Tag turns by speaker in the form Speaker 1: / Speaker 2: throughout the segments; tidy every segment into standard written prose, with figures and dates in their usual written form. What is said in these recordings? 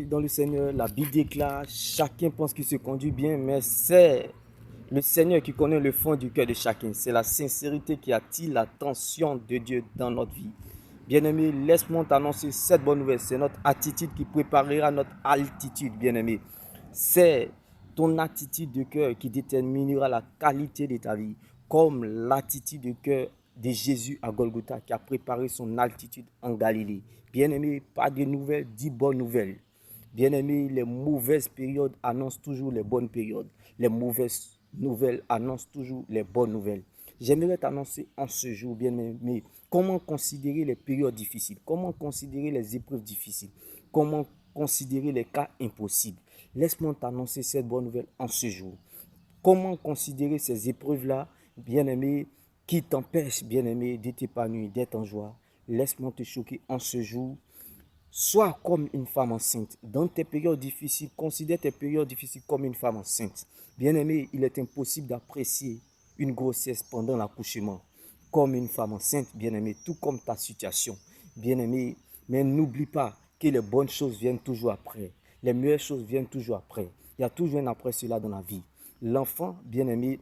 Speaker 1: Bien-aimé dans le Seigneur, la Bible déclare, chacun pense qu'il se conduit bien, mais c'est le Seigneur qui connaît le fond du cœur de chacun. C'est la sincérité qui attire l'attention de Dieu dans notre vie. Bien-aimé, laisse-moi t'annoncer cette bonne nouvelle. C'est notre attitude qui préparera notre altitude, bien-aimé. C'est ton attitude de cœur qui déterminera la qualité de ta vie, comme l'attitude de cœur de Jésus à Golgotha qui a préparé son altitude en Galilée. Bien-aimé, pas de nouvelles, dis bonnes nouvelles. Bien-aimé, les mauvaises périodes annoncent toujours les bonnes périodes. Les mauvaises nouvelles annoncent toujours les bonnes nouvelles. J'aimerais t'annoncer en ce jour, bien-aimé, comment considérer les périodes difficiles, comment considérer les épreuves difficiles, comment considérer les cas impossibles. Laisse-moi t'annoncer cette bonne nouvelle en ce jour. Comment considérer ces épreuves-là, bien-aimé, qui t'empêchent, bien-aimé, de t'épanouir, d'être en joie. Laisse-moi te choquer en ce jour. Sois comme une femme enceinte. Dans tes périodes difficiles, considère tes périodes difficiles comme une femme enceinte. Bien-aimé, il est impossible d'apprécier une grossesse pendant l'accouchement comme une femme enceinte, bien-aimé, tout comme ta situation. Bien-aimé, mais n'oublie pas que les bonnes choses viennent toujours après. Les meilleures choses viennent toujours après. Il y a toujours un après cela dans la vie. L'enfant, bien-aimé,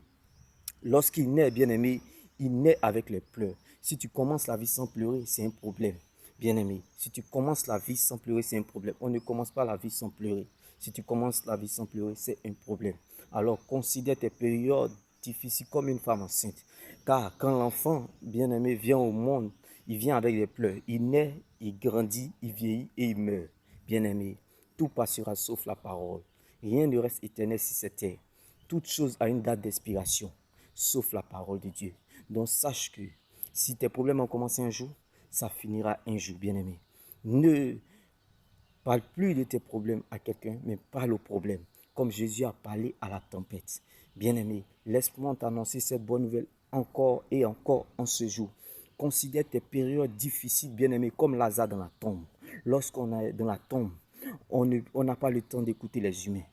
Speaker 1: lorsqu'il naît, bien-aimé, il naît avec les pleurs. Si tu commences la vie sans pleurer, c'est un problème. Bien-aimé, si tu commences la vie sans pleurer, c'est un problème. On ne commence pas la vie sans pleurer. Si tu commences la vie sans pleurer, c'est un problème. Alors, considère tes périodes difficiles comme une femme enceinte. Car quand l'enfant, bien-aimé, vient au monde, il vient avec des pleurs. Il naît, il grandit, il vieillit et il meurt. Bien-aimé, tout passera sauf la parole. Rien ne reste éternel sur cette terre. Toute chose a une date d'expiration, sauf la parole de Dieu. Donc sache que si tes problèmes ont commencé un jour, ça finira un jour, bien-aimé. Ne parle plus de tes problèmes à quelqu'un, mais parle au problème, comme Jésus a parlé à la tempête. Bien-aimé, laisse-moi t'annoncer cette bonne nouvelle encore et encore en ce jour. Considère tes périodes difficiles, bien-aimé, comme Lazare dans la tombe. Lorsqu'on est dans la tombe, on n'a pas le temps d'écouter les humains.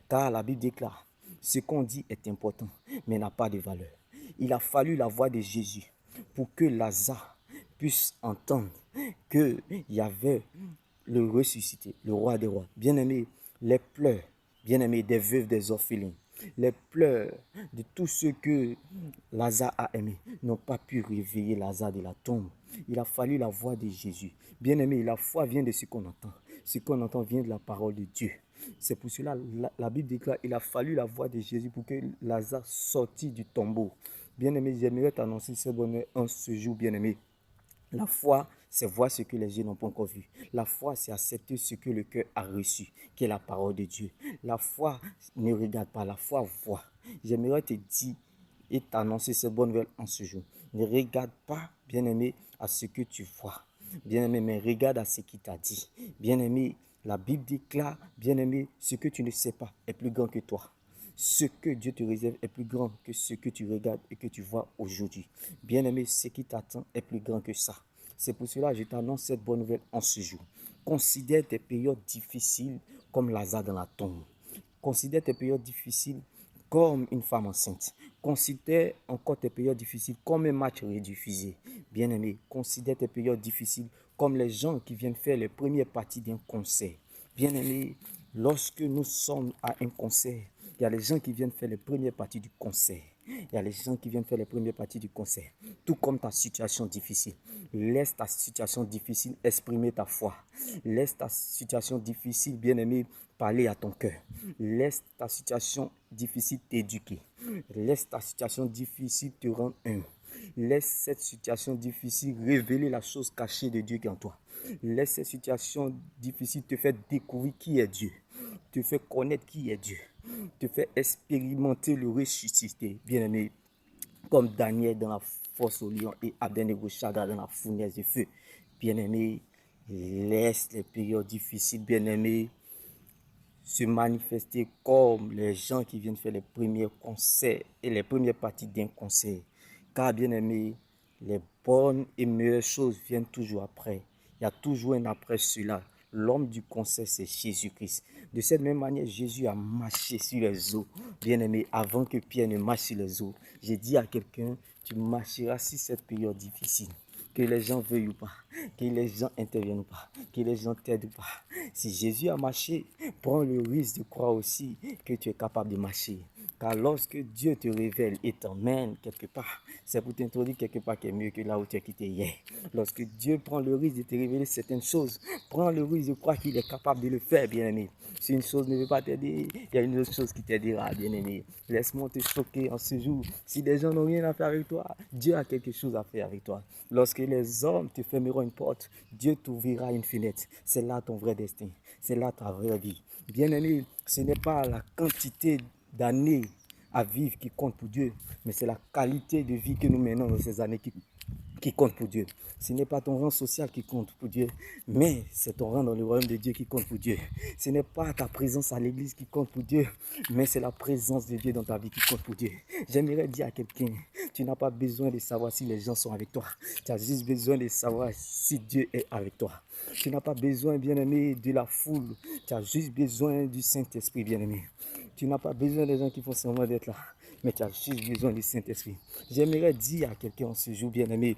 Speaker 1: Car la Bible déclare, ce qu'on dit est important, mais n'a pas de valeur. Il a fallu la voix de Jésus pour que Lazare puisse entendre qu'il y avait le ressuscité, le roi des rois. Bien-aimé, les pleurs, bien-aimé, des veuves, des orphelins, les pleurs de tous ceux que Lazare a aimés n'ont pas pu réveiller Lazare de la tombe. Il a fallu la voix de Jésus. Bien-aimé, la foi vient de ce qu'on entend. Ce qu'on entend vient de la parole de Dieu. C'est pour cela la Bible déclare il a fallu la voix de Jésus pour que Lazare sortit du tombeau. Bien-aimé, j'aimerais t'annoncer ce bonheur en ce jour, bien-aimé. La foi, c'est voir ce que les yeux n'ont pas encore vu. La foi, c'est accepter ce que le cœur a reçu, qui est la parole de Dieu. La foi ne regarde pas, la foi voit. J'aimerais te dire et t'annoncer cette bonne nouvelle en ce jour. Ne regarde pas, bien-aimé, à ce que tu vois. Bien-aimé, mais regarde à ce qu'il t'a dit. Bien-aimé, la Bible déclare, bien-aimé, ce que tu ne sais pas est plus grand que toi. Ce que Dieu te réserve est plus grand que ce que tu regardes et que tu vois aujourd'hui. Bien-aimé, ce qui t'attend est plus grand que ça. C'est pour cela que je t'annonce cette bonne nouvelle en ce jour. Considère tes périodes difficiles comme Lazare dans la tombe. Considère tes périodes difficiles comme une femme enceinte. Considère encore tes périodes difficiles comme un match rediffusé. Bien-aimé, considère tes périodes difficiles comme les gens qui viennent faire les premières parties d'un concert. Bien-aimé, lorsque nous sommes à un concert, il y a les gens qui viennent faire les premières parties du concert. Il y a les gens qui viennent faire les premières parties du concert. Tout comme ta situation difficile. Laisse ta situation difficile exprimer ta foi. Laisse ta situation difficile, bien-aimé, parler à ton cœur. Laisse ta situation difficile t'éduquer. Laisse ta situation difficile te rendre humble. Laisse cette situation difficile révéler la chose cachée de Dieu qui est en toi. Laisse cette situation difficile te faire découvrir qui est Dieu. Te faire connaître qui est Dieu. Te faire expérimenter le ressuscité, bien-aimé, comme Daniel dans la fosse au lion et Abednego Shadrach dans la fournaise de feu. Bien-aimé, laisse les périodes difficiles, bien-aimé, se manifester comme les gens qui viennent faire les premiers concerts et les premières parties d'un concert. Car, bien-aimé, les bonnes et meilleures choses viennent toujours après. Il y a toujours un après cela. L'homme du concert, c'est Jésus-Christ. De cette même manière, Jésus a marché sur les eaux. Bien-aimé, avant que Pierre ne marche sur les eaux, j'ai dit à quelqu'un, tu marcheras sur cette période difficile. que les gens veuillent ou pas, que les gens interviennent ou pas, que les gens t'aident ou pas. Si Jésus a marché, prends le risque de croire aussi que tu es capable de marcher. Car lorsque Dieu te révèle et t'emmène quelque part, c'est pour t'introduire quelque part qui est mieux que là où tu as quitté hier. Lorsque Dieu prend le risque de te révéler certaines choses, prends le risque de croire qu'il est capable de le faire, bien-aimé. Si une chose ne veut pas t'aider, il y a une autre chose qui t'aidera, bien-aimé. Laisse-moi te choquer en ce jour. Si les gens n'ont rien à faire avec toi, Dieu a quelque chose à faire avec toi. Lorsque les hommes te fermeront une porte, Dieu t'ouvrira une fenêtre. C'est là ton vrai destin. C'est là ta vraie vie. Bien-aimé, ce n'est pas la quantité d'années à vivre qui compte pour Dieu, mais c'est la qualité de vie que nous menons dans ces années qui compte pour Dieu. Ce n'est pas ton rang social qui compte pour Dieu, mais c'est ton rang dans le royaume de Dieu qui compte pour Dieu. Ce n'est pas ta présence à l'église qui compte pour Dieu, mais c'est la présence de Dieu dans ta vie qui compte pour Dieu. J'aimerais dire à quelqu'un, tu n'as pas besoin de savoir si les gens sont avec toi. Tu as juste besoin de savoir si Dieu est avec toi. Tu n'as pas besoin, bien-aimé, de la foule. Tu as juste besoin du Saint-Esprit, bien-aimé. Tu n'as pas besoin des gens qui font semblant d'être là, mais tu as juste besoin du Saint-Esprit. J'aimerais dire à quelqu'un en ce jour, bien-aimé,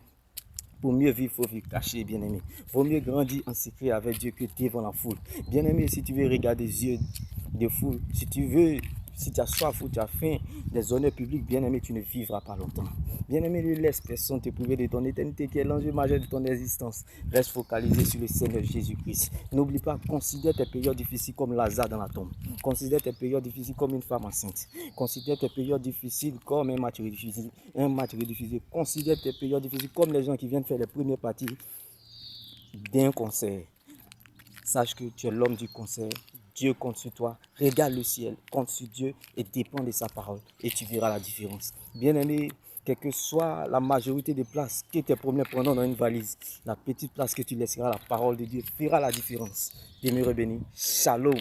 Speaker 1: pour mieux vivre, il faut vivre caché, bien-aimé. Vaut mieux grandir en secret avec Dieu que devant la foule. Bien-aimé, si tu veux regarder des yeux de foule, si tu as soif ou tu as faim des honneurs publics, bien-aimé, tu ne vivras pas longtemps. Bien-aimé, ne laisse personne te priver de ton éternité qui est l'enjeu majeur de ton existence. Reste focalisé sur le Seigneur Jésus-Christ. N'oublie pas, considère tes périodes difficiles comme Lazare dans la tombe. Considère tes périodes difficiles comme une femme enceinte. Considère tes périodes difficiles comme un match difficile. Considère tes périodes difficiles comme les gens qui viennent faire les premières parties d'un concert. Sache que tu es l'homme du concert. Dieu compte sur toi. Regarde le ciel, compte sur Dieu et dépend de sa parole. Et tu verras la différence. Bien-aimé, quelle que soit la majorité des places que tes problèmes prendront dans une valise, la petite place que tu laisseras, la parole de Dieu fera la différence. Demeure béni. Shalom.